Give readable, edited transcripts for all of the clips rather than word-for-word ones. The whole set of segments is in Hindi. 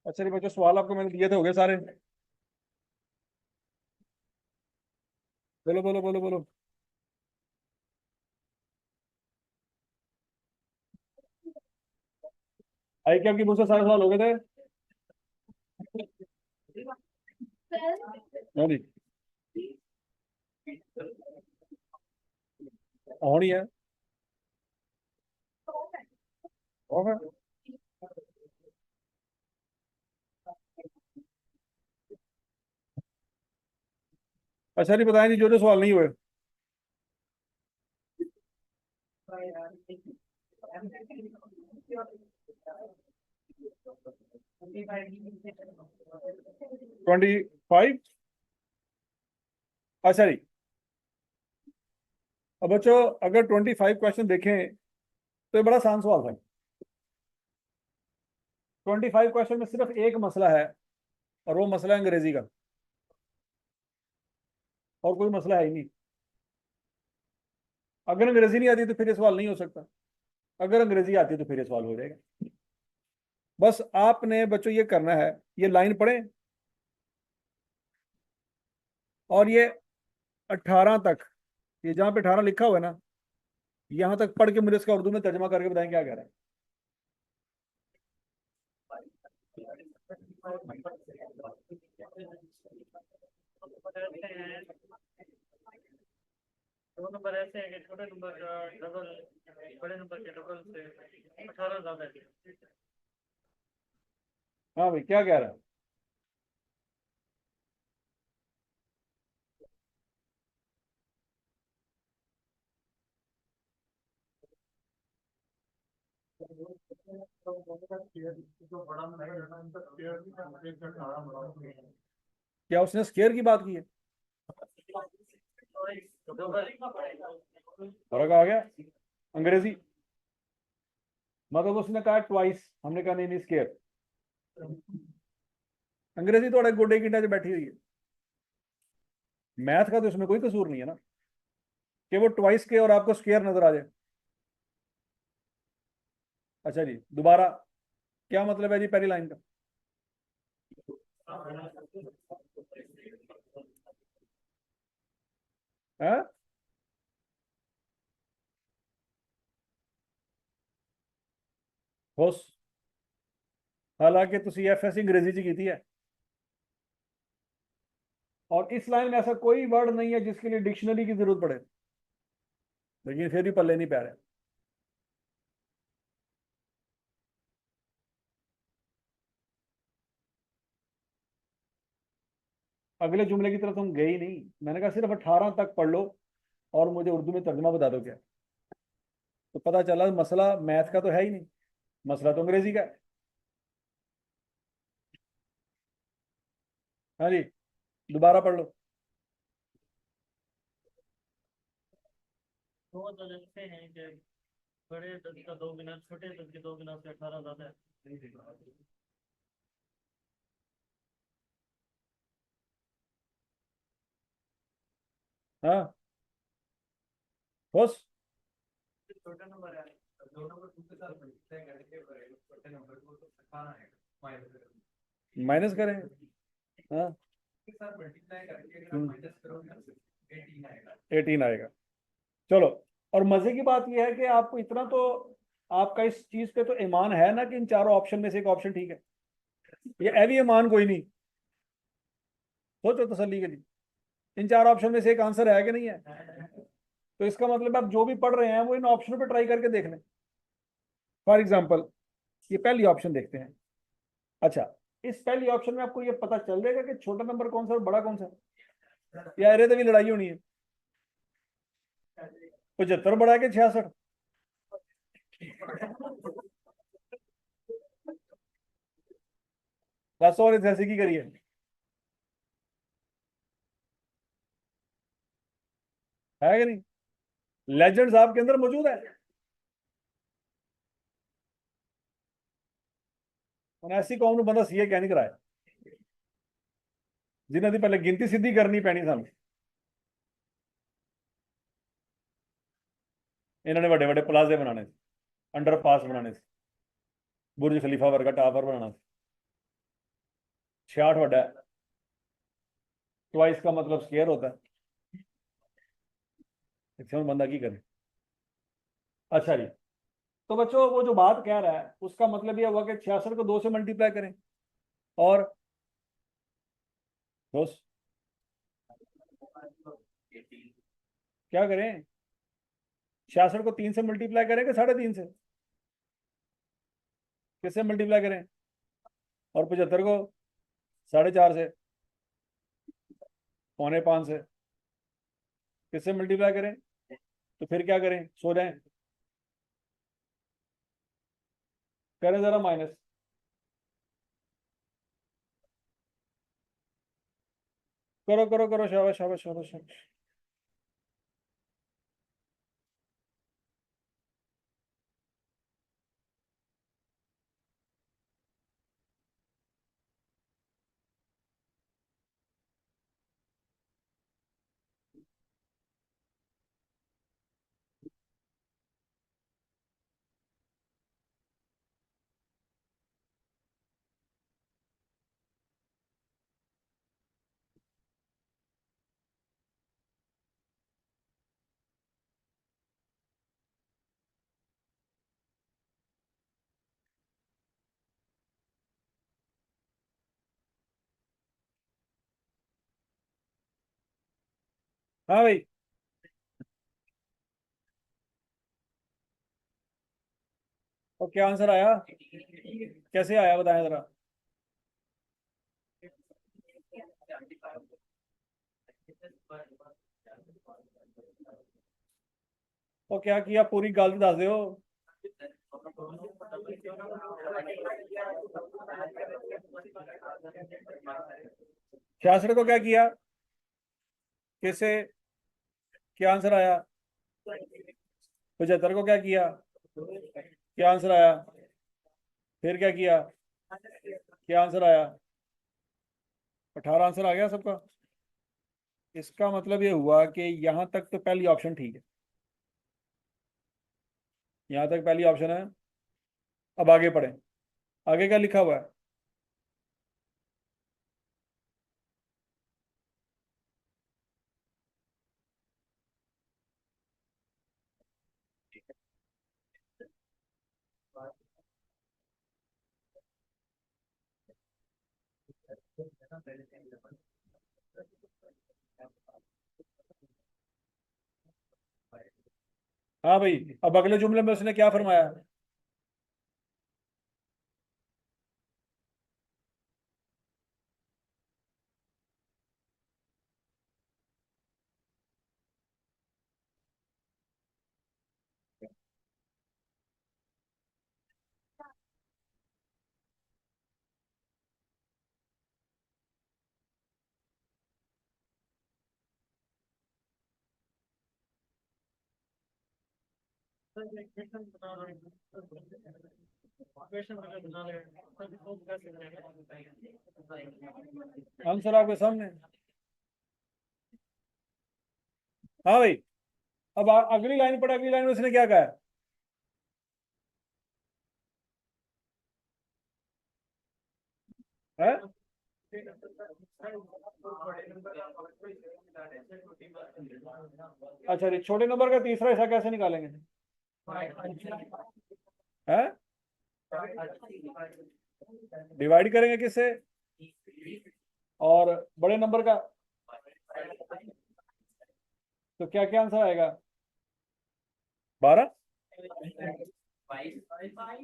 अच्छा नहीं बच्चों, सवाल आपको मैंने दिए थे, हो गए सारे? बोलो बोलो बोलो बोलो। आई क्या आपकी मुझसे सारे सवाल हो गए थे? नहीं और ही है। और है। अच्छा नहीं बताया नहीं, जो जो सवाल नहीं हुए। 25। अच्छा जी। अब बच्चों, अगर 25 क्वेश्चन देखें तो ये बड़ा आसान सवाल था। 25 क्वेश्चन में सिर्फ एक मसला है, और वो मसला है अंग्रेजी का। और कोई मसला है ही नहीं। अगर अंग्रेजी नहीं आती तो फिर ये सवाल नहीं हो सकता। अगर अंग्रेजी आती है तो फिर ये सवाल हो जाएगा। बस आपने बच्चों ये करना है, ये लाइन पढ़ें, और ये 18 तक, ये जहां पे 18 लिखा हुआ है ना, यहां तक पढ़ के मुझे इसका उर्दू में तर्जमा करके बताएं क्या कह रहा है। दो नंबर ऐसे हैं कि छोटे नंबर का डबल, बड़े नंबर के डबल से 18 ज्यादा है। हाँ भाई, क्या कह रहा है? क्या उसने स्केयर की बात की है? फर्क आ गया। अंग्रेजी मतलब उसने कहा ट्वाइस, हमने कहा नहीं नहीं स्केयर। अंग्रेजी थोड़ा गोडे की ढांचे बैठी हुई है। मैथ का तो इसमें कोई कसूर नहीं है ना, कि वो ट्वाइस के और आपको स्केयर नजर आ जाए। अच्छा जी, दोबारा, क्या मतलब है जी पहली लाइन का? है? होश। हालांकि तुसी एफएस अंग्रेजी च की है, और इस लाइन में ऐसा कोई वर्ड नहीं है जिसके लिए डिक्शनरी की जरूरत पड़े, लेकिन फिर भी पल्ले नहीं पै रहे। अगले जुमले की तरफ तुम गए ही नहीं। मैंने कहा सिर्फ 18 तक पढ़ लो और मुझे उर्दू में तर्जुमा बता दो क्या। तो पता चला मसला मैथ का तो है ही नहीं, मसला तो अंग्रेजी का है। हाँ जी, दोबारा पढ़ लो। दो तो ऐसे हैं कि बड़े दस का 2 मिनट, छोटे दस के 2 मिनट से 18 ज्यादा है। हाँ, बस छोटा नंबर है, दो नंबर दूसरे साथ तय करके छोटे नंबर को तो 18 है, माइनस करें। हाँ। के साथ मल्टीप्लाई करके अगर माइनस करोगे 18 आएगा। 18 आएगा। चलो। और मजे की बात यह है कि आपको इतना तो, आपका इस चीज पे तो ईमान है ना कि इन चारों ऑप्शन में से एक ऑप्शन ठीक है। ये हैवी ईमान कोई नहीं। सोचो तसल्ली के लिए, इन चार ऑप्शन में से एक आंसर है कि नहीं है? तो इसका मतलब आप जो भी पढ़ रहे हैं वो इन ऑप्शनों पे ट्राई करके देख लें। फॉर एग्जाम्पल, ये पहली ऑप्शन देखते हैं। अच्छा, इस पहली ऑप्शन में आपको ये पता चल जाएगा कि छोटा नंबर कौन सा और बड़ा कौन सा है, या अरे तभी लड़ाई होनी है। 75 बड़ा के 66? बस और ऐसे की करिए। है कि नहीं? लेजेंड्स आपके अंदर मौजूद है। और ऐसी कौन नु बंदा सीए क्या नहीं कराया, जिन्हें दी पहले गिनती सीधी करनी पैनी सानू। इन्होंने बड़े बड़े प्लाजे बनाने, अंडर पास बनाने, बुर्ज खलीफा वर्गा टावर बनाना। 66 बड़ा है, ट्वाइस का मतलब स्क्वायर होता है। मैक्सिमम बंदा की करे। अच्छा जी, तो बच्चों वो जो बात कह रहा है उसका मतलब ये हुआ कि 66 को 2 से मल्टीप्लाई करें, और दोस्त क्या करें, 66 को 3 से मल्टीप्लाई करें कि 3.5 से, किससे मल्टीप्लाई करें, और 75 को 4.5 से, 4.75 से, किससे मल्टीप्लाई करें, तो फिर क्या करें, सो जाएं, करें जरा माइनस। करो करो करो, शाबाश शाबाश शाबाश शाबाश। हाँ भाई, और क्या आंसर आया, कैसे आया बताएं जरा। और क्या किया, पूरी गल दस दो। 66 को क्या किया, कैसे, क्या आंसर आया, 75 को क्या किया, क्या आंसर आया, फिर क्या किया, क्या आंसर आया, 18 आंसर आ गया सबका। इसका मतलब ये हुआ कि यहां तक तो पहली ऑप्शन ठीक है, यहां तक पहली ऑप्शन है। अब आगे पढ़ें, आगे क्या लिखा हुआ है। हाँ भाई, अब अगले जुमले में उसने क्या फरमाया। इक्वेशन बना रहे हैं, इक्वेशन अगर बना रहे हैं तो इसको कैसे करेंगे। आंसर आपके सामने। हाँ भाई, अब अगली लाइन पढ़, अगली लाइन में उसने क्या कहा है। है? अच्छा जी, छोटे नंबर का तीसरा हिस्सा कैसे निकालेंगे। है? डिवाइड करेंगे किससे, और बड़े नंबर का, तो क्या क्या आंसर आएगा, 12।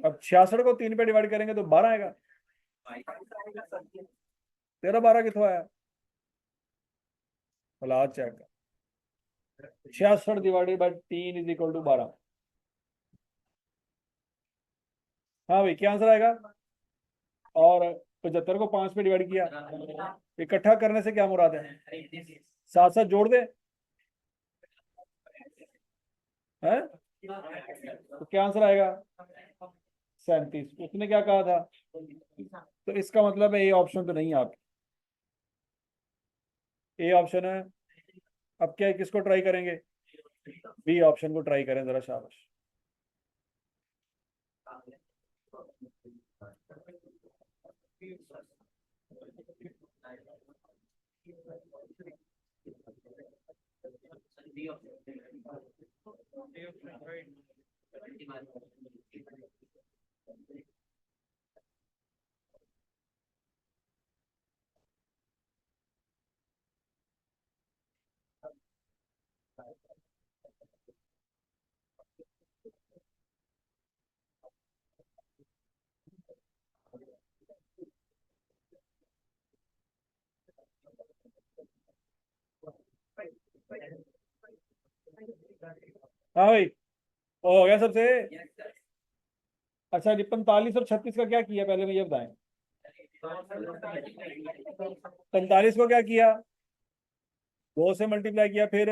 अब 66 को 3 पे डिवाइड करेंगे तो 12 आएगा। तेरा 12 कितों आया, औलाद check. 66 divided by 3 is equal to 12। हाँ भाई, क्या आंसर आएगा, और 75 को 5 पे डिवाइड किया, इकट्ठा करने से क्या मुराद है, साथ साथ जोड़ दे। है? तो क्या आंसर आएगा, 37। उसने क्या कहा था, तो इसका मतलब है ए ऑप्शन तो नहीं है आपकी, ए ऑप्शन है। अब क्या किसको ट्राई करेंगे, बी ऑप्शन को ट्राई करें जरा, शाबाश। हाँ भाई, हो गया सबसे। अच्छा जी, 45 और 36 का क्या किया पहले मुझे बताएं। 45 को क्या किया, 2 से मल्टीप्लाई किया, फिर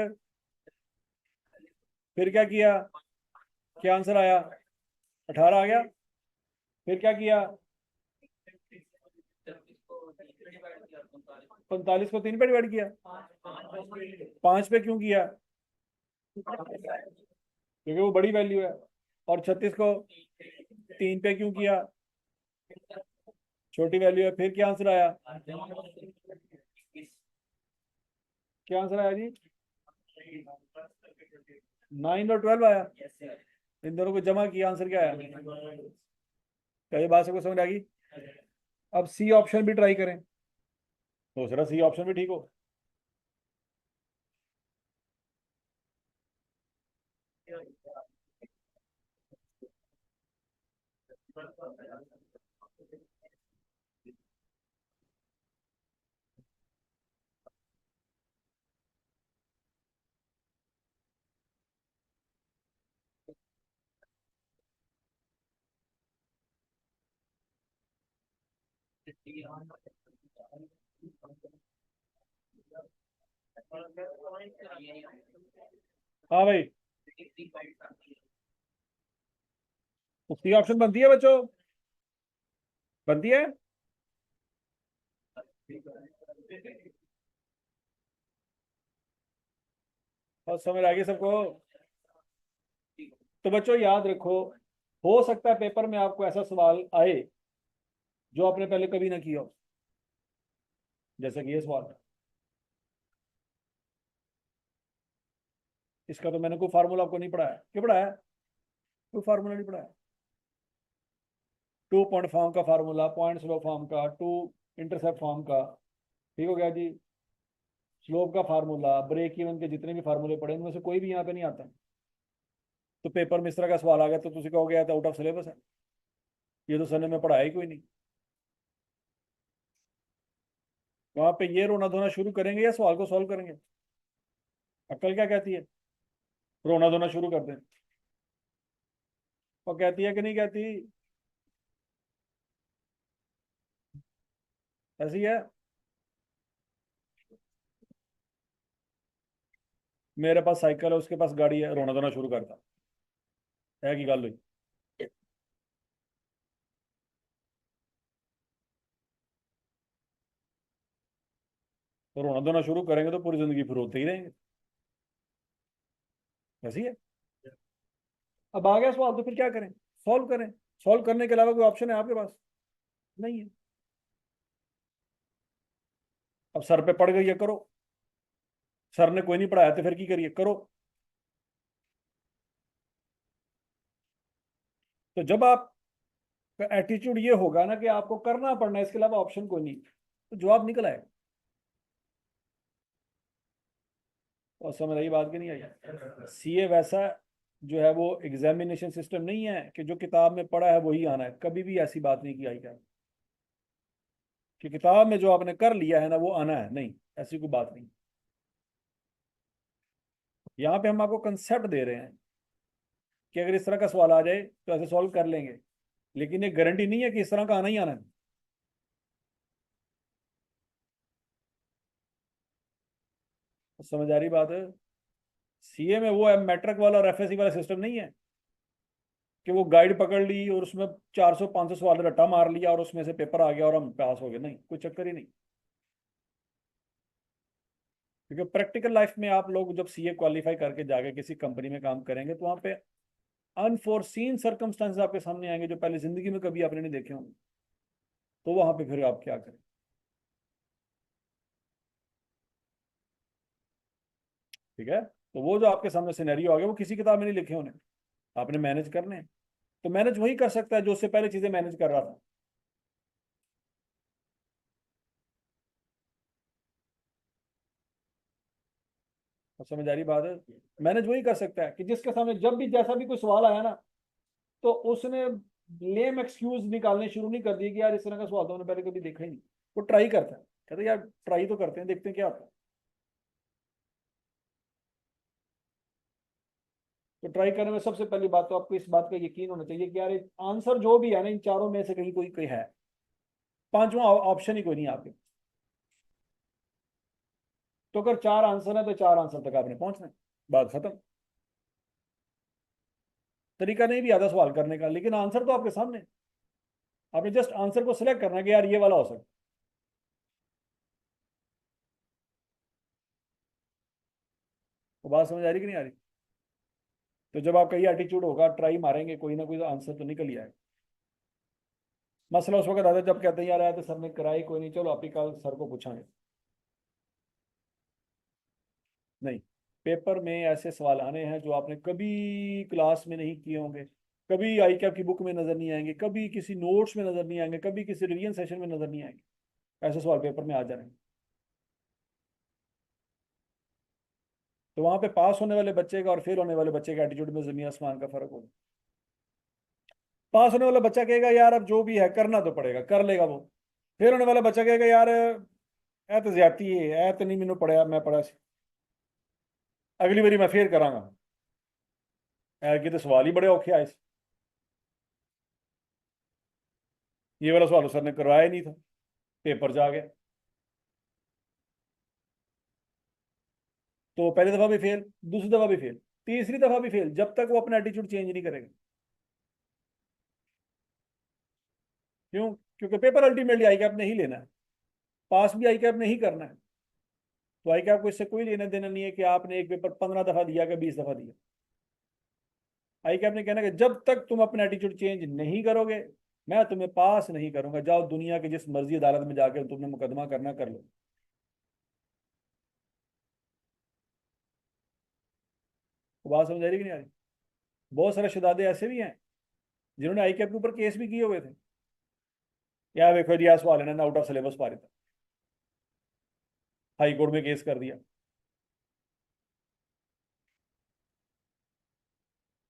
क्या किया, क्या आंसर आया, 18 आ गया। फिर क्या किया, 45 को 3 पे डिवाइड किया। 5 पे क्यों किया, क्योंकि वो बड़ी वैल्यू है। और 36 को 3 पे क्यों किया, छोटी वैल्यू है। फिर क्या आंसर आया, क्या आंसर आया जी, 9 और 12 आया। इन दोनों को जमा किया, आंसर क्या आया। क्या ये बात सबको समझ आ गई। अब सी ऑप्शन भी ट्राई करें, हो सकता सी ऑप्शन भी ठीक हो। हाँ भाई, तो सी ऑप्शन बनती है बच्चों, बनती है। और समझ आ गई सबको। तो बच्चों याद रखो, हो सकता है पेपर में आपको ऐसा सवाल आए जो आपने पहले कभी ना किया हो, जैसे कि ये सवाल। इसका तो मैंने कोई फार्मूला आपको नहीं पढ़ाया, क्यों पढ़ाया, कोई फार्मूला नहीं पढ़ाया। 2 पॉइंट फॉर्म का फार्मूला, पॉइंट स्लो फॉर्म का, टू इंटरसेप्ट फॉर्म का, ठीक हो गया जी। स्लोप का फार्मूला, ब्रेक इवन के जितने भी फार्मूले पढ़े उनमें से कोई भी यहाँ पे नहीं आता। तो पेपर में इस तरह का सवाल आ गया तो तुझे कहोगे यार तो आउट ऑफ सिलेबस है, ये तो सर ने पढ़ाया ही कोई नहीं। वहां पे ये रोना धोना शुरू करेंगे या सवाल को सॉल्व करेंगे। अक्ल क्या कहती है, रोना धोना शुरू कर दें। वो कहती है कि नहीं कहती, ऐसी है। मेरे पास साइकिल है, उसके पास गाड़ी है, रोना धोना शुरू करता है की गल हुई। तो रोना धोना शुरू करेंगे तो पूरी जिंदगी फिर रोते ही रहेंगे, ऐसी है। अब आ गया सवाल तो फिर क्या करें, सॉल्व करें। सॉल्व करने के अलावा कोई ऑप्शन है आपके पास, नहीं है। अब सर पे पड़ गई है, करो। सर ने कोई नहीं पढ़ाया तो फिर की करिए, करो। तो जब आपका एटीट्यूड ये होगा ना कि आपको करना पड़ना है, इसके अलावा ऑप्शन कोई नहीं, तो जवाब निकल आएगा। और समझ आई बात की नहीं आई। सीए वैसा जो है वो एग्जामिनेशन सिस्टम नहीं है कि जो किताब में पढ़ा है वही आना है, कभी भी ऐसी बात नहीं की आई क्या कि किताब में जो आपने कर लिया है ना वो आना है, नहीं, ऐसी कोई बात नहीं। यहाँ पे हम आपको कंसेप्ट दे रहे हैं कि अगर इस तरह का सवाल आ जाए तो ऐसे सॉल्व कर लेंगे, लेकिन ये गारंटी नहीं है कि इस तरह का आना ही आना है। समझ आ रही बात है। सीए में वो है मैट्रिक वाला और एफएससी वाला सिस्टम नहीं है कि वो गाइड पकड़ ली और उसमें 400 500 सवाल रट्टा मार लिया और उसमें से पेपर आ गया और हम पास हो गए, नहीं, कोई चक्कर ही नहीं। क्योंकि प्रैक्टिकल लाइफ में आप लोग जब सीए क्वालिफाई करके जाके किसी कंपनी में काम करेंगे तो वहां पे अनफोर्सीन सर्कमस्टांसेस आपके सामने आएंगे जो पहले जिंदगी में कभी आपने नहीं देखे होंगे। तो वहां पे फिर आप क्या करें। ठीक है, तो वो जो आपके सामने सिनेरियो आ गया वो किसी किताब में नहीं लिखे होने, आपने मैनेज करने हैं। तो मैनेज वही कर सकता है जो उससे पहले चीजें मैनेज कर रहा था। और समझ आ रही बात है, मैनेज वही कर सकता है कि जिसके सामने जब भी जैसा भी कोई सवाल आया ना, तो उसने लेम एक्सक्यूज निकालने शुरू नहीं कर दिए कि यार इस तरह का सवाल तो मैंने पहले कभी देखा ही नहीं। वो ट्राई करता है, कहते हैं यार ट्राई तो करते हैं, देखते हैं क्या होता है। तो ट्राई करने में सबसे पहली बात तो आपको इस बात का यकीन होना चाहिए कि यार आंसर जो भी है ना इन चारों में से कहीं कोई कोई है, पांचवा ऑप्शन ही कोई नहीं है आपके। तो अगर चार आंसर है तो चार आंसर तक आपने पहुंचना है, बात खत्म। तरीका नहीं भी आता सवाल करने का, लेकिन आंसर तो आपके सामने है। आपने जस्ट आंसर को सिलेक्ट करना है कि यार ये वाला हो सकता है। तो बात समझ आ रही कि नहीं आ रही? तो जब आपका ये एटीट्यूड होगा, ट्राई मारेंगे, कोई ना कोई आंसर तो निकल ही आएगा। मसला उस वक्त आता है जब कहते हैं यार आया तो सर ने कराई कोई नहीं, चलो आप ही कल सर को पूछांगे। नहीं, पेपर में ऐसे सवाल आने हैं जो आपने कभी क्लास में नहीं किए होंगे, कभी आई कैप की बुक में नजर नहीं आएंगे, कभी किसी नोट्स में नजर नहीं आएंगे, कभी किसी रिवीजन सेशन में नजर नहीं आएंगे। ऐसे सवाल पेपर में आ जाएंगे। तो वहां पे पास होने वाले बच्चे का और फेल होने वाले बच्चे के एटीट्यूड में जमीन आसमान का फर्क होगा। पास होने वाला बच्चा कहेगा यार अब जो भी है करना तो पड़ेगा, कर लेगा वो। फेल होने वाला बच्चा कहेगा यार ए तो ज्यादती है, ए तो नहीं मैंने पढ़ा, मैं पढ़ा सी, अगली बारी मैं फेर करांगा। यार कि तो सवाल ही बड़े औखे आए थे, ये वाला सवाल सर ने करवाया ही नहीं था, पेपर जा गया। तो पहली दफा भी फेल, दूसरी दफा भी फेल, तीसरी दफा भी फेल, जब तक वो अपना एटीट्यूड चेंज नहीं करेगा। क्यों? क्योंकि पेपर अल्टीमेटली आई कैप ने ही लेना है, पास भी आई कैप ने ही करना है। तो आई कैप को इससे कोई लेना देना नहीं है कि आपने एक पेपर 15 दफा दिया कि 20 दफा दिया। आई कैप ने कहना कि जब तक तुम अपना एटीट्यूड चेंज नहीं करोगे, मैं तुम्हें पास नहीं करूंगा, जाओ दुनिया के जिस मर्जी अदालत में जाकर तुमने मुकदमा करना कर लो। तो बात समझ आ रही कि नहीं आ रही? बहुत सारे शहजादे ऐसे भी हैं जिन्होंने आई कैप के ऊपर केस भी किए हुए थे। यार देखो जी, सवाल है ना आउट ऑफ सिलेबस पारित है, हाई कोर्ट में केस कर दिया,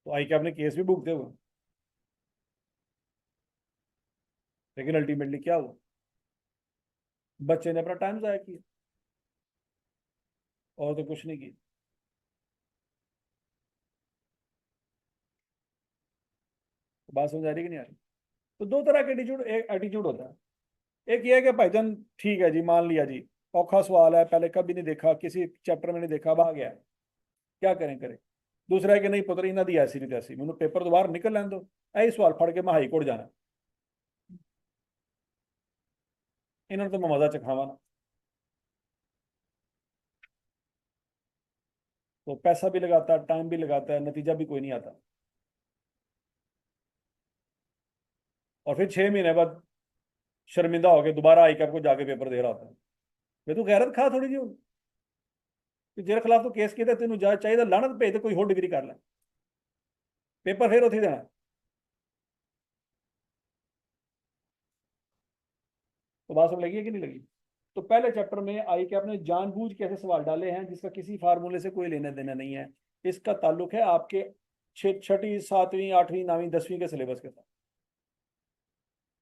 तो आई कैप ने केस भी भुगते हुए, लेकिन अल्टीमेटली क्या हुआ? बच्चे ने अपना टाइम जाया किया, और तो कुछ नहीं किया। तो बात समझ आ रही कि नहीं आ रही? तो दो तरह के एटीट्यूड, एक एटीट्यूड होता है, एक ये है कि भाईजान ठीक है जी, मान लिया जी, औखा सवाल है, पहले कभी नहीं देखा, किसी चैप्टर में नहीं देखा, अब आ गया, क्या करें करें। दूसरा है कि नहीं पुत्र इन्हों दी ऐसी नहीं तैसी, मैंने पेपर तो बाहर निकल लैन दो, यही सवाल फड़ के मैं हाई कोर्ट जाना, इन्होंने तो मैं मजा चखावा ना। तो पैसा भी लगाता है, टाइम भी लगाता है, नतीजा भी कोई नहीं आता। और फिर 6 महीने बाद शर्मिंदा होकर दोबारा आई कैप को जाके पेपर दे रहा होता है। वे तू गैरत खा थोड़ी जी, कि जेरे खिलाफ तो केस किया तेन जा चाहिए लानत भेज दे, कोई होर डिग्री कर ले, पेपर फिर उथे देना। तो बात सब लगी है कि नहीं लगी? तो पहले चैप्टर में आई कैप ने जानबूझ के ऐसे सवाल डाले हैं जिसका किसी फार्मूले से कोई लेना देना नहीं है। इसका ताल्लुक है आपके छठी सातवीं आठवीं नवीं 10वीं के सिलेबस के साथ।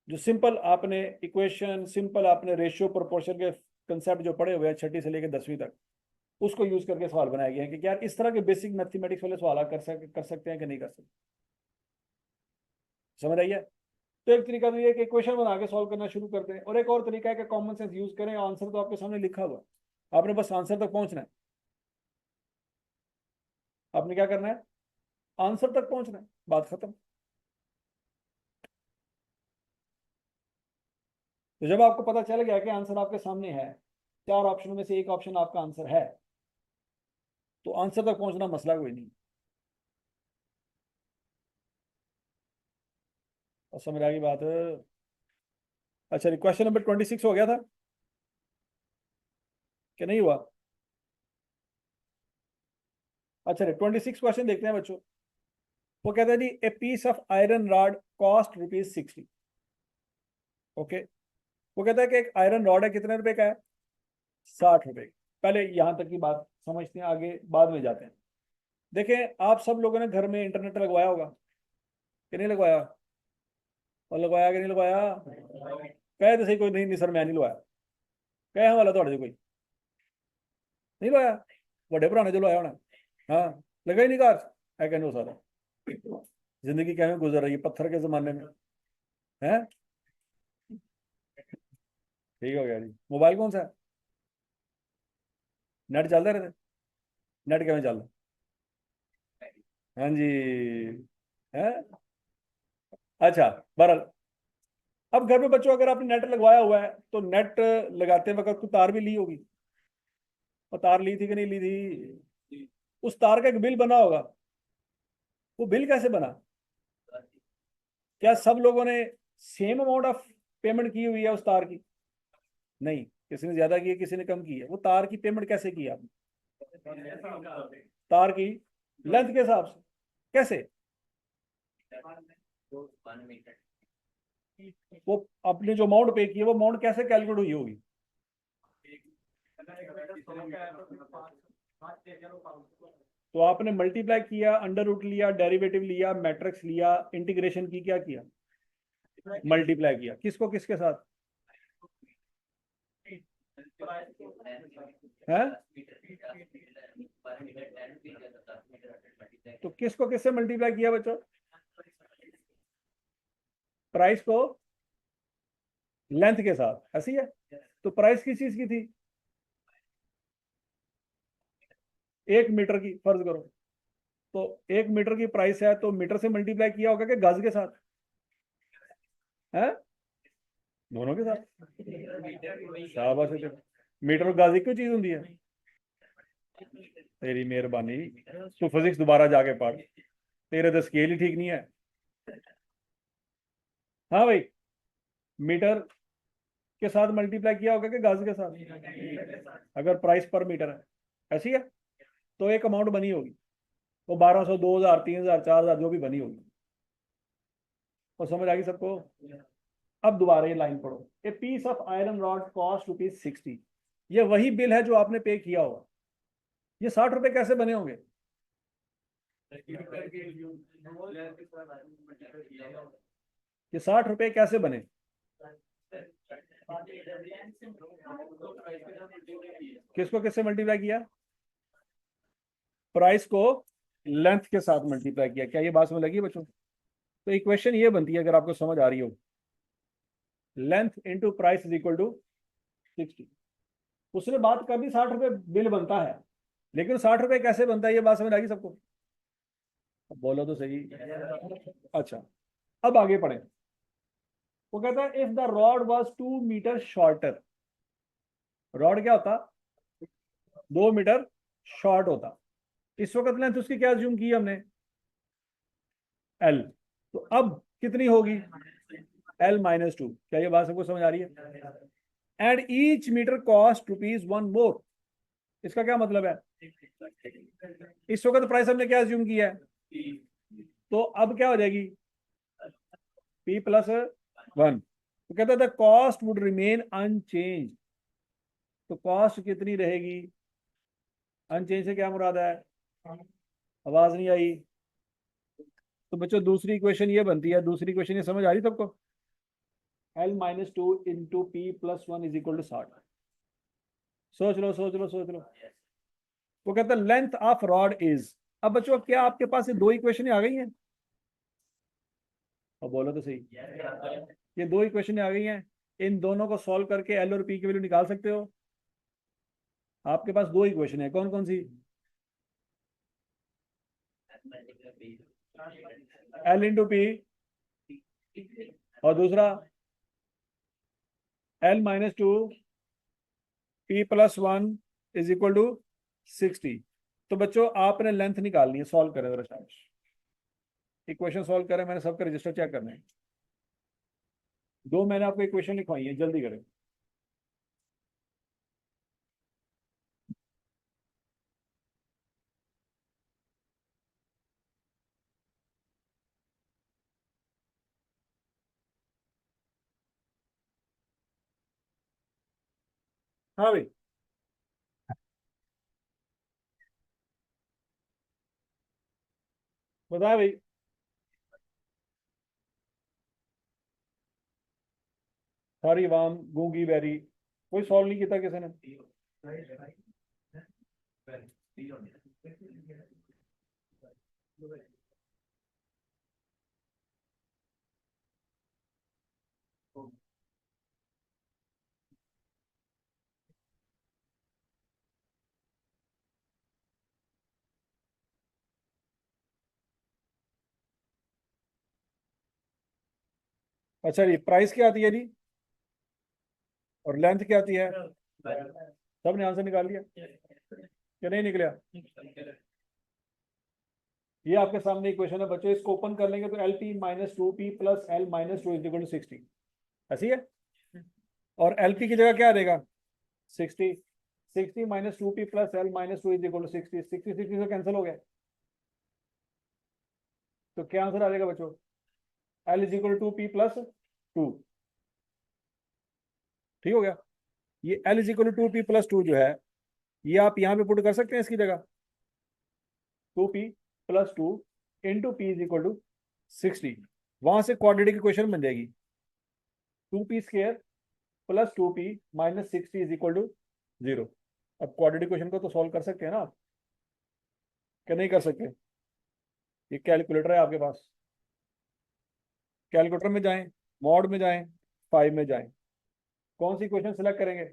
जो सिंपल आपने इक्वेशन, सिंपल आपने रेशियो प्रोपोर्शन के कंसेप्ट जो पढ़े हुए हैं छठी से लेकर 10वीं तक, उसको यूज करके सवाल बनाए गए हैं कि यार इस तरह के बेसिक मैथमेटिक्स वाले सवाल कर सकते हैं कि नहीं कर सकते। समझ आई है? तो एक तरीका तो ये है कि क्वेश्चन बना के सॉल्व करना शुरू करते हैं, और एक और तरीका है कि कॉमन सेंस यूज करें, आंसर तो आपके सामने लिखा हुआ है, आपने बस आंसर तक पहुंचना है। आपने क्या करना है? आंसर तक पहुंचना है, बात खत्म। तो जब आपको पता चल गया कि आंसर आपके सामने है, चार ऑप्शन में से एक ऑप्शन आपका आंसर है, तो आंसर तक पहुंचना मसला कोई नहीं। और समझ आ गई बात? अच्छा, क्वेश्चन नंबर 26 हो गया था कि नहीं हुआ? अच्छा 26 क्वेश्चन देखते हैं बच्चों। वो कहता है जी a piece of iron rod cost ₹60। Okay, वो कहता है कि एक आयरन रॉड है, कितने रुपए का है? 60 रुपए। पहले यहां तक की बात समझते हैं, आगे बाद में जाते हैं। देखें, आप सब लोगों ने घर में इंटरनेट लगवाया होगा कि नहीं लगवाया? और लगवाया कि नहीं लगवाया? कहे तो सही कोई, नहीं नहीं सर मैं नहीं लगवाया। कहे वाला थोड़े कोई नहीं लगवाया? बड़े भरा ने जो लगवाया होना। हाँ, लगा ही नहीं कार है कहने सारा। जिंदगी कैसे गुजर रही है पत्थर के जमाने में, है? ठीक हो गया जी। मोबाइल कौन सा है? नेट चलता रहता? नेट कैसे चलता? हाँ जी। है? अच्छा, बहरहाल, अब घर में बच्चों अगर आपने नेट लगवाया हुआ है तो नेट लगाते वक्त कोई तार भी ली होगी, और तार ली थी कि नहीं ली थी? उस तार का एक बिल बना होगा। वो बिल कैसे बना? क्या सब लोगों ने सेम अमाउंट ऑफ पेमेंट की हुई है उस तार की? नहीं, किसी ने ज्यादा की है, किसी ने कम की है। वो तार की पेमेंट कैसे की आपने? तार की लेंथ के हिसाब से। कैसे? वो आपने जो अमाउंट पे की है वो अमाउंट कैसे कैलकुलेट हुई होगी? तो आपने मल्टीप्लाई किया, अंडर रूट लिया, डेरिवेटिव लिया, मैट्रिक्स लिया, इंटीग्रेशन की, क्या किया? मल्टीप्लाई किया। किसको किसके साथ? है? तो किसको किससे मल्टीप्लाई किया बच्चों? प्राइस को लेंथ के साथ, ऐसी है? तो प्राइस किस चीज की थी? 1 मीटर की फर्ज करो। तो 1 मीटर की प्राइस है तो मीटर से मल्टीप्लाई किया होगा कि गज के साथ? है? दोनों के साथ। शाबाश है। मीटर और गज एक ही चीज होती है? तेरी मेहरबानी, तू फिजिक्स दोबारा जाके पढ़, तेरे तो स्केल ही ठीक नहीं है। हाँ भाई, मीटर के साथ मल्टीप्लाई किया होगा कि गज के साथ, अगर प्राइस पर मीटर है, ऐसी है? तो एक अमाउंट बनी होगी, वो 1200, 2000, 3000, 4000 जो भी बनी होगी। और समझ आ गई सबको? अब दोबारा ये लाइन पढ़ो, a piece of iron rod cost ₹60। ये वही बिल है जो आपने पे किया होगा। ये 60 रुपए कैसे बने होंगे? ये 60 रुपए कैसे बने? किसको किससे मल्टीप्लाई किया? प्राइस को लेंथ के साथ मल्टीप्लाई किया। क्या ये बात समझ लगी बच्चों? तो इक्वेशन ये बनती है, अगर आपको समझ आ रही हो, length into price is equal to 60। उसने बात कर दी 60 रुपए बिल बनता है, लेकिन 60 रुपए कैसे बनता है ये बात समझ आ गई सबको? अब बोलो तो सही। अच्छा, अब आगे पढ़े। वो कहता है if the rod was 2 meter shorter. Rod क्या होता? 2 मीटर शॉर्ट होता। इस वक्त लेंथ उसकी क्या ज्यूम की हमने? एल। तो अब कितनी होगी? L-2। क्या ये बात सबको समझ आ रही है? एंड ईच मीटर कॉस्ट ₹1 मोर। इसका क्या मतलब है? इस वक्त प्राइस हमने क्या ज्यूम किया है? तो अब क्या हो जाएगी? P+1। तो कहता था कॉस्ट वुड रिमेन अनचेंज। तो कॉस्ट कितनी रहेगी? अनचेंज से क्या मुराद है? आवाज नहीं आई। तो बच्चों दूसरी इक्वेशन ये बनती है, दूसरी इक्वेशन ये समझ आ रही सबको? L-2 into P+1 is equal to 60। सोच लो सोच लो सोच लो। वो कहता है लेंथ ऑफ रॉड इज। अब बच्चों क्या आपके पास ये दो इक्वेशन आ गई हैं? और बोलो तो सही, ये दो इक्वेशन आ गई हैं। इन दोनों को सॉल्व करके एल और पी की वैल्यू निकाल सकते हो। आपके पास दो इक्वेशन है, कौन कौन सी? एल इंटू पी, और दूसरा L-2 P+1 is equal to 60। तो बच्चों आपने लेंथ निकालनी है, सॉल्व करें जरा शाबाश। इक्वेशन सॉल्व करें, मैंने सबका रजिस्टर चेक करना है। दो मैंने आपको इक्वेशन लिखवाई है, जल्दी करें। हाँ भाई, बताए भाई। सारी वाम गूंगी बैरी, कोई सॉल्व नहीं किया किसी ने। अच्छा जी, प्राइस क्या आती है जी, और लेंथ क्या आती है? सबने आंसर निकाल लिया कि नहीं निकला? ये आपके सामने इक्वेशन है बच्चों, इसको ओपन कर लेंगे तो L P minus two P plus L minus two is equal to 60, ऐसी है। और एल पी की जगह क्या आ जाएगा? 60। 60 minus two P plus L minus two is equal to 60, 60 से कैंसिल हो गया, तो क्या आंसर आ जाएगा बच्चों? L is equal to P plus two. ठीक हो गया। ये L is equal to P plus two जो है, ये आप यहाँ पे पुट कर सकते हैं इसकी जगह, two P plus two into P is equal to 60। वहां से क्वाड्रेटिक इक्वेशन बन जाएगी, two P square plus two P minus 60 is equal to 0। अब क्वाड्रेटिक इक्वेशन को तो सॉल्व कर सकते हैं ना आप, क्या नहीं कर सकते? ये कैलकुलेटर है आपके पास, कैलकुलेटर में जाएं, मॉड में जाएं, फाइव में जाएं, कौन सी क्वेश्चन सिलेक्ट करेंगे?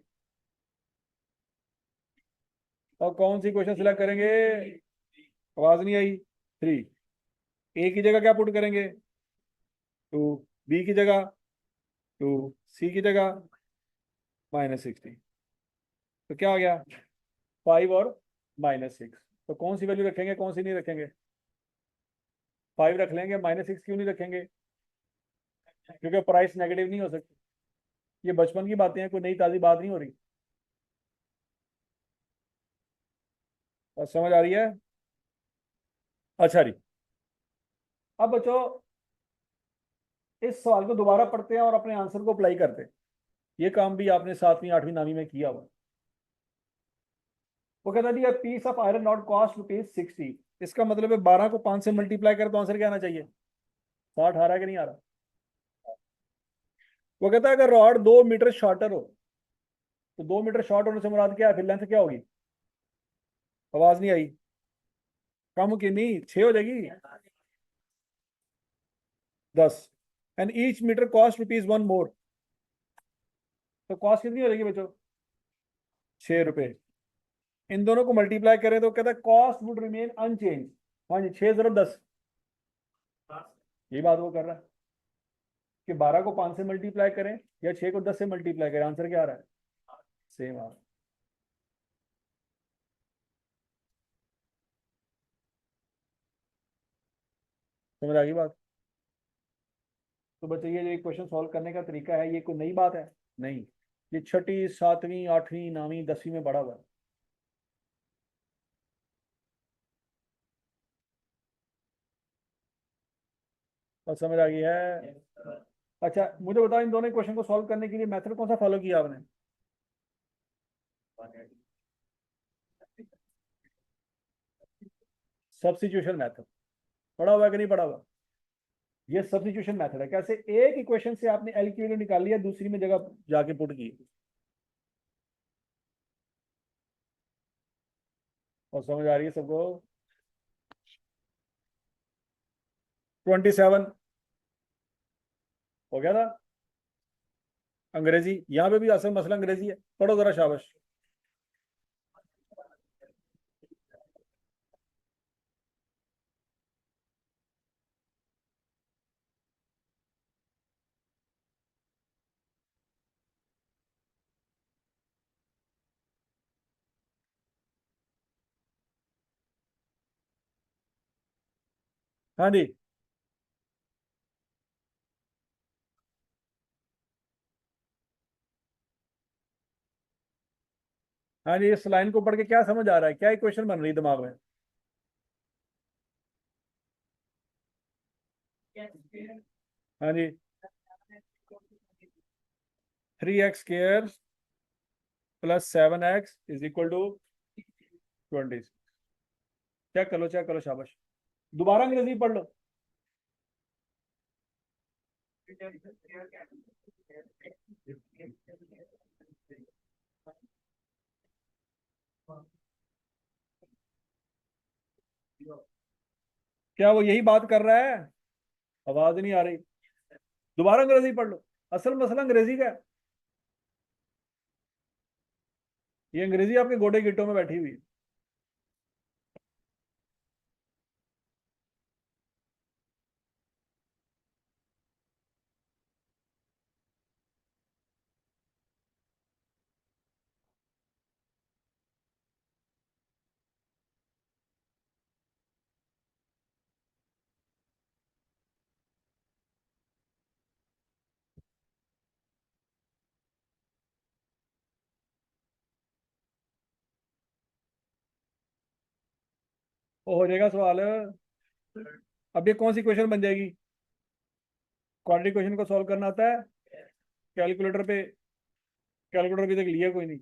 और कौन सी क्वेश्चन सिलेक्ट करेंगे? आवाज नहीं आई। थ्री। ए की जगह क्या पुट करेंगे? टू। बी की जगह टू। सी की जगह माइनस 60। तो क्या हो गया? फाइव और माइनस 6। तो कौन सी वैल्यू रखेंगे, कौन सी नहीं रखेंगे? फाइव रख लेंगे, माइनस 6 क्यों नहीं रखेंगे? क्योंकि प्राइस नेगेटिव नहीं हो सकती। ये बचपन की बातें हैं, कोई नई ताज़ी बात नहीं हो रही। और समझ आ रही है? अच्छा जी। अब बच्चों, इस सवाल को दोबारा पढ़ते हैं और अपने आंसर को अप्लाई करते हैं। ये काम भी आपने सातवीं आठवीं नवीं में किया हुआ। वो कहता है piece of iron not cost rupees 60। इसका मतलब है 12 को 5 से मल्टीप्लाई करें तो आंसर क्या आना चाहिए? 60 आ रहा है कि नहीं आ रहा? वो कहता है अगर रॉड 2 मीटर शॉर्टर हो, तो 2 मीटर शॉर्ट होने से मुराद क्या है, फिर लेंथ क्या होगी? आवाज नहीं आई। कम की नहीं, 6 हो जाएगी। 10। And each meter cost rupees 1 more. तो कॉस्ट कितनी हो जाएगी बच्चों? 6 रुपए। इन दोनों को मल्टीप्लाई करें तो कहता है कॉस्ट वुड रिमेन अनचेंज। हाँ जी, 6 0 10। यही बात वो कर रहा है कि 12 को 5 से मल्टीप्लाई करें या 6 को 10 से मल्टीप्लाई करें, आंसर क्या आ रहा है? सेम आ रहा है। समझ आ गई बात? तो बच्चे ये क्वेश्चन सॉल्व करने का तरीका है, ये कोई नई बात है नहीं। ये छठी सातवीं आठवीं नवीं 10वीं में पढ़ा हुआ है। और समझ आ गई है? अच्छा मुझे बताओ, इन दोनों क्वेश्चन को सॉल्व करने के लिए मेथड कौन सा फॉलो किया आपने? Substitution method. पढ़ा हुआ है कि नहीं पढ़ा हुआ? ये सब्स्टिट्यूशन मेथड है। कैसे? एक इक्वेशन से आपने एल की वैल्यू निकाल लिया, दूसरी में जगह जाके पुट की। और समझ आ रही है सबको? 27 हो गया था। अंग्रेजी, यहाँ पे भी असल मसला अंग्रेजी है, पढ़ो जरा, शाबाश। हाँ जी। हाँ जी, इस लाइन को पढ़ के क्या समझ आ रहा है, क्या इक्वेशन बन रही है दिमाग में? हाँ जी। 3x square plus 7x is equal to 20। Check करो शाबाश। दोबारा अंग्रेजी पढ़ लो। क्या वो यही बात कर रहा है? आवाज नहीं आ रही। दोबारा अंग्रेजी पढ़ लो। असल मसला अंग्रेजी का है। ये अंग्रेजी आपके गोडे गिट्टों में बैठी हुई है। वो हो जाएगा सवाल। अब ये कौन सी क्वेश्चन बन जाएगी? क्वाड्रेटिक क्वेश्चन को सॉल्व करना आता है कैलकुलेटर पे? कैलकुलेटर भी तक लिया कोई नहीं।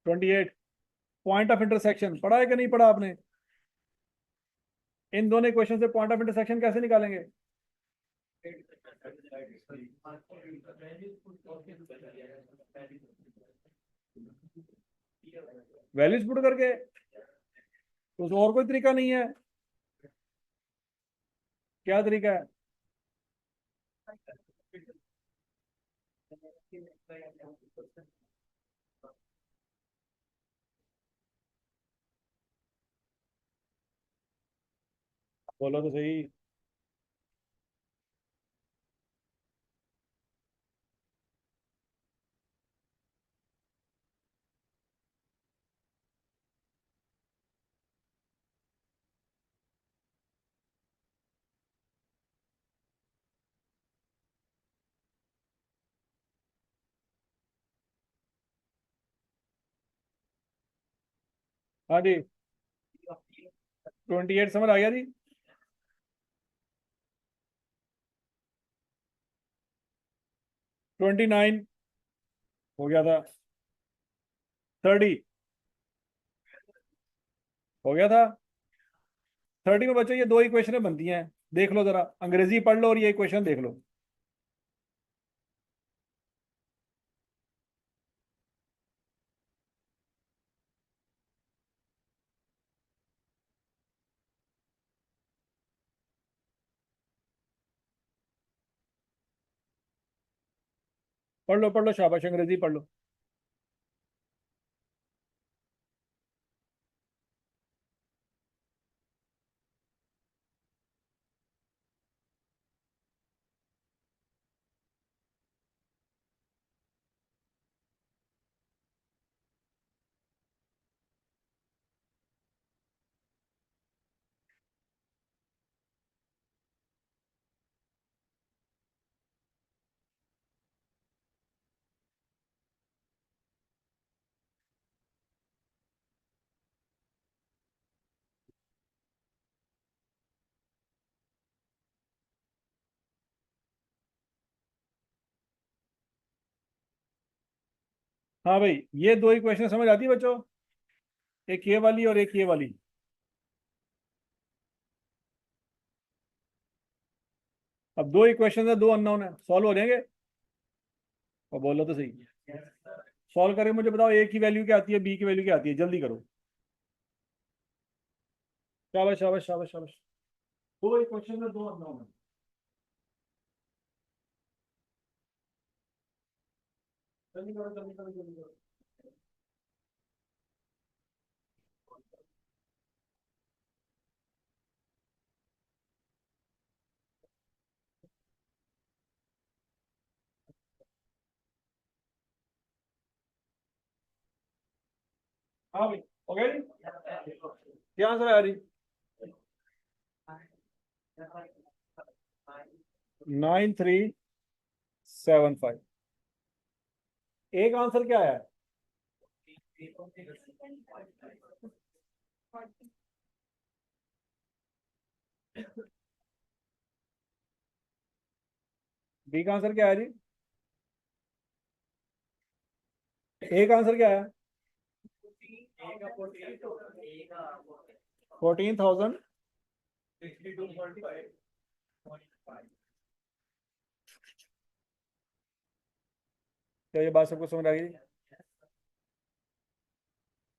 28। पॉइंट ऑफ इंटरसेक्शन पढ़ा है कि नहीं पढ़ा आपने? इन दोनों क्वेश्चन से पॉइंट ऑफ इंटरसेक्शन कैसे निकालेंगे? वैल्यूज पुट करके। तो और कोई तरीका नहीं है? क्या तरीका है? बोलो तो सही। हाँ जी। 28 समझ आ गया जी। 29 हो गया था। 30 हो गया था। 30 में बच्चों ये दो इक्वेशनें बनती हैं। देख लो जरा, अंग्रेजी पढ़ लो और ये इक्वेशन देख लो। पढ़ लो शाबाश, अंग्रेजी पढ़ लो। हाँ भाई, ये दो इक्वेशन समझ आती है बच्चों? एक ये वाली और एक ये वाली। अब दो इक्वेशन है, दो अननोन है, सॉल्व हो जाएंगे? और बोलो तो सही। सॉल्व करके मुझे बताओ, ए की वैल्यू क्या आती है, बी की वैल्यू क्या आती है, जल्दी करो। शाबाश शाबाश शाबाश शाबाश। दो इक्वेशन है, दो अननोन है। जल्दी करो जल्दी करो जल्दी करो। हाँ भाई, हो गया जी। क्या आंसर आया जी? 9375। एक आंसर क्या आया? बी का आंसर क्या है जी? ए का आंसर क्या है? 14,000। क्या ये बात सबको समझ आ गई?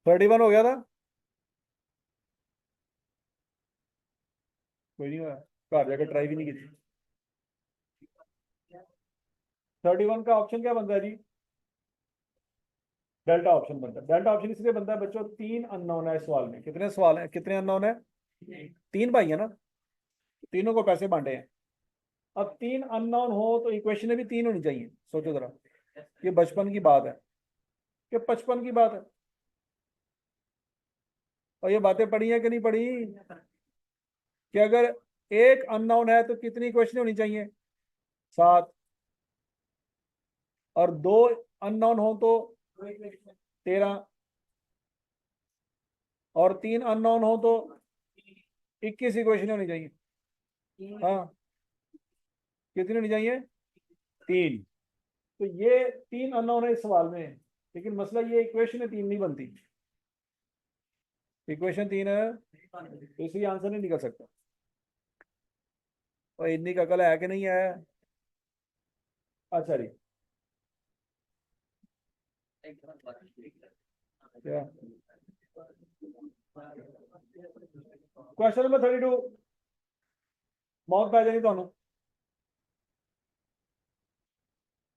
31 हो गया था। कोई नहीं हुआ, घर जाकर ट्राई भी नहीं की थी। 31 का ऑप्शन क्या बनता है जी? डेल्टा ऑप्शन बनता है। डेल्टा ऑप्शन इसलिए बनता है बच्चों, तीन अननोन है इस सवाल में। कितने सवाल हैं, कितने अननोन है? तीन भाई है ना, तीनों को पैसे बांटे हैं। अब तीन अननोन हो तो इक्वेशन भी तीन होनी चाहिए। सोचो जरा, ये बचपन की बात है कि 55 की बात है। और ये बातें पढ़ी है कि नहीं पढ़ी, कि अगर एक अननोन है तो कितनी इक्वेशन होनी चाहिए? सात। और दो अननोन हो तो 13। और तीन अननोन हो तो 21 इक्वेशन होनी चाहिए। हाँ, कितनी होनी चाहिए? तीन। तो ये तीन अननोन है इस सवाल में, लेकिन मसला ये इक्वेशन तीन नहीं बनती। इक्वेशन तीन है तो इसलिए आंसर नहीं निकल सकता। और इतनी का अकल है कि नहीं है? अच्छा जी, क्या क्वेश्चन नंबर 32? मौत पै जाएगी ਤੁਹਾਨੂੰ।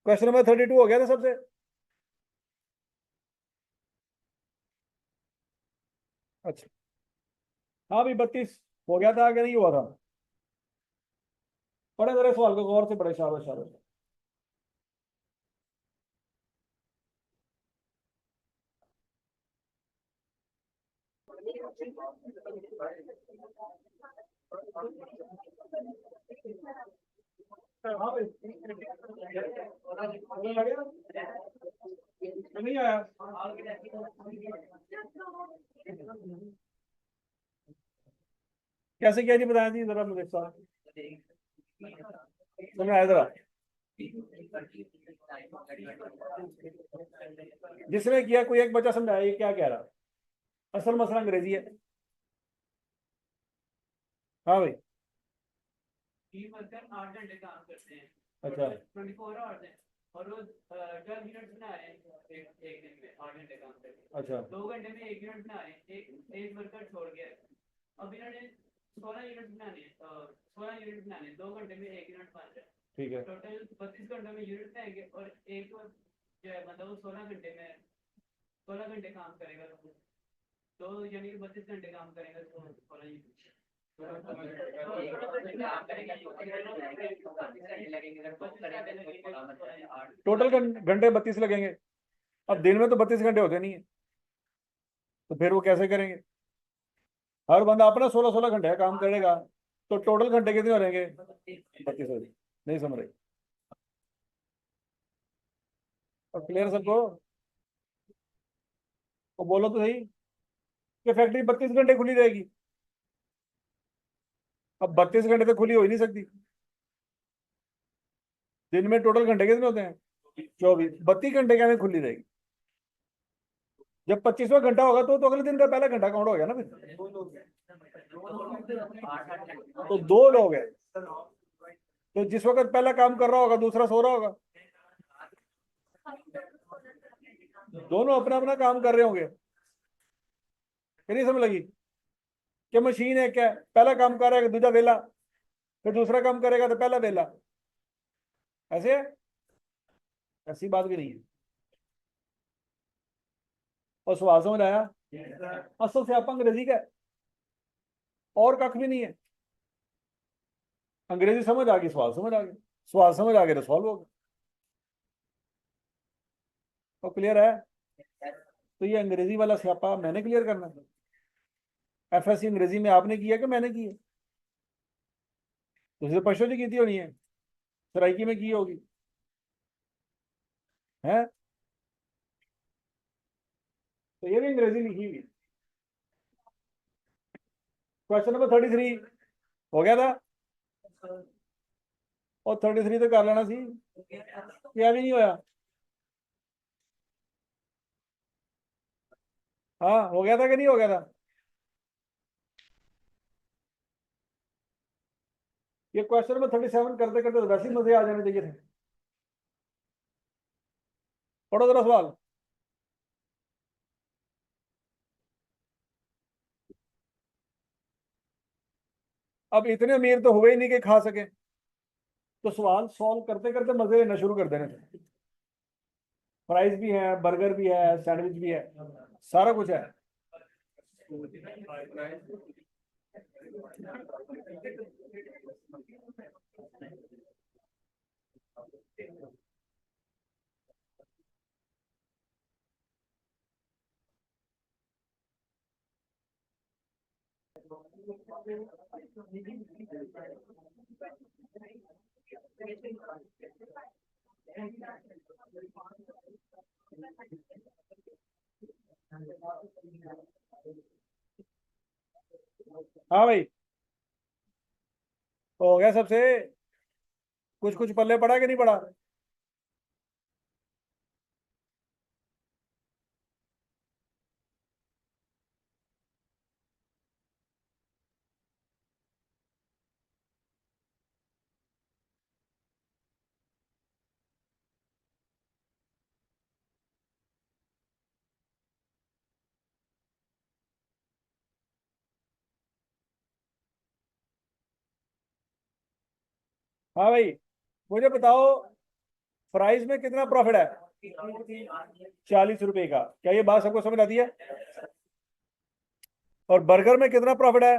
क्वेश्चन नंबर 32 हो गया था सबसे? अच्छा, हाँ भी 32 हो गया था, आगे नहीं हुआ था। पढ़े जरा सवाल को गौर से, बड़े शाबाश शाबाश। हाँ भाई, नहीं आया। कैसे क्या नहीं बताया जी, जरा मुझे साथ समझ आया जरा। जिसने किया कोई एक बच्चा समझाया ये क्या कह रहा। असल मसला अंग्रेजी है। हाँ भाई। टीम वर्कर 8 घंटे काम करते हैं। अच्छा 24 आवर्स है। और वो 12 मिनट बना रहे हैं एक दिन में 8 घंटे काम करके। अच्छा 2 घंटे में 1 मिनट बना रहे हैं, एक वर्कर छोड़ गया है। अब इन्होंने 16 यूनिट बनाने हैं, 16 यूनिट बनाने हैं, 2 घंटे में 1 यूनिट बन रहा है। ठीक है। टोटल 32 घंटों में यूनिट बनाएंगे और एक जो है मतलब वो 16 घंटे में 16 घंटे काम करेगा। तो यानी कि 32 घंटे काम करेगा तो 16 यूनिट। टोटल घंटे 32 लगेंगे। अब दिन में तो 32 घंटे होते नहीं है, तो फिर वो कैसे करेंगे? हर बंदा अपना 16-16 घंटे का काम करेगा, तो टोटल घंटे कितने हो रहेंगे? 32 हो। नहीं समझ रही? और क्लियर सबको? तो बोलो तो सही कि फैक्ट्री 32 घंटे खुली रहेगी। अब 32 घंटे तो खुली हो ही नहीं सकती। दिन में टोटल घंटे कितने होते हैं? 24। 32 घंटे क्या में खुली रहेगी? जब 25वां घंटा होगा तो अगले दिन का पहला घंटा काउंट हो गया ना फिर। तो दो लोग हैं, तो जिस वक्त पहला काम कर रहा होगा दूसरा सो रहा होगा। दोनों अपना अपना काम कर रहे होंगे। फिर नहीं समझ लगी कि मशीन है क्या, पहला काम कर रहा है दूसरा वेला, फिर दूसरा काम करेगा तो पहला वेला। ऐसे है? ऐसी बात भी नहीं है। और सवाल समझ आया? असल से आप अंग्रेजी का है, और कख भी नहीं है। अंग्रेजी समझ आ गई, सवाल समझ आ गया, सवाल समझ आ गया तो सॉल्व हो गया। तो क्लियर है? तो ये अंग्रेजी वाला स्यापा मैंने क्लियर करना है। एफएससी अंग्रेजी में आपने किया कि मैंने की है? दूसरे पशु जी की थी होनी है, सराइकी में की होगी है। तो ये भी अंग्रेजी लिखी हुई। क्वेश्चन नंबर 33 हो गया था। और 33 तो कर लेना सी, क्या भी नहीं होया। हाँ हो गया था कि नहीं हो गया था। ये क्वेश्चन में 37 करते करते तो वैसे ही मजे आ जाने चाहिए थे। पढ़ो जरा सवाल। अब इतने अमीर तो हुए ही नहीं कि खा सके, तो सवाल सॉल्व करते करते मजे लेना शुरू कर देने थे। फ्राइज भी है, बर्गर भी है, सैंडविच भी है, सारा कुछ है। हाँ भाई, हो गया सबसे। कुछ कुछ पल्ले पड़ा कि नहीं पड़ा। हाँ भाई, मुझे बताओ, फ्राइज में कितना प्रॉफिट है। 40 रुपए का, क्या ये बात सबको समझ आती है। और बर्गर में कितना प्रॉफिट है।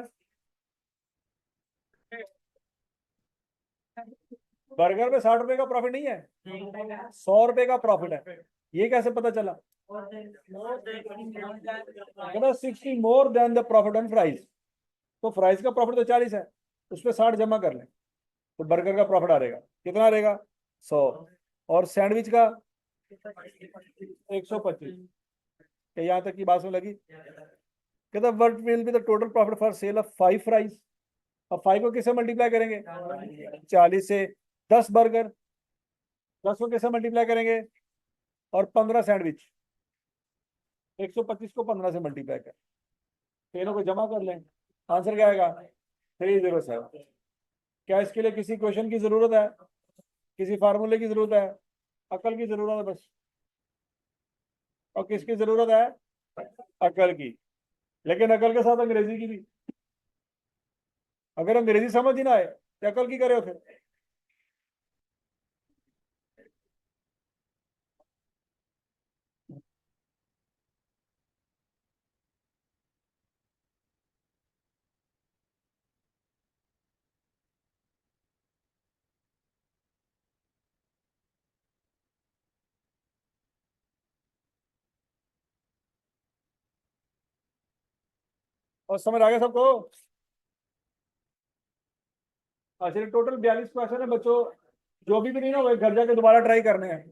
बर्गर में 60 रुपए का प्रॉफिट नहीं है, 100 रुपए का प्रॉफिट है। ये कैसे पता चला। कहना 60 more than the profit on fries. तो फ्राइज का प्रॉफिट तो 40 है, उस पर 60 जमा कर लें, तो बर्गर का प्रॉफिट आ रहेगा, कितना रहेगा, 100। और सैंडविच का 125। यहाँ तक की बात में लगी। कहता what will be the total profit for sale of 5 fries. अब 5 को किससे मल्टीप्लाई करेंगे, 40 से। 10 बर्गर, 10 को किससे मल्टीप्लाई करेंगे, और 15 सैंडविच। 125 को 15 से मल्टीप्लाई कर, तीनों को जमा कर लें। आंसर क्या आएगा, 307। क्या इसके लिए किसी क्वेश्चन की जरूरत है, किसी फार्मूले की जरूरत है, अकल की जरूरत है बस। और किसकी जरूरत है, अकल की। लेकिन अकल के साथ अंग्रेजी की भी। अगर अंग्रेजी समझ ही ना आए तो अकल की करे हो फिर। और समझ आ गया सबको। अच्छा, टोटल 42 क्वेश्चन है बच्चों। जो भी नहीं ना वो घर जाके दोबारा ट्राई करने हैं।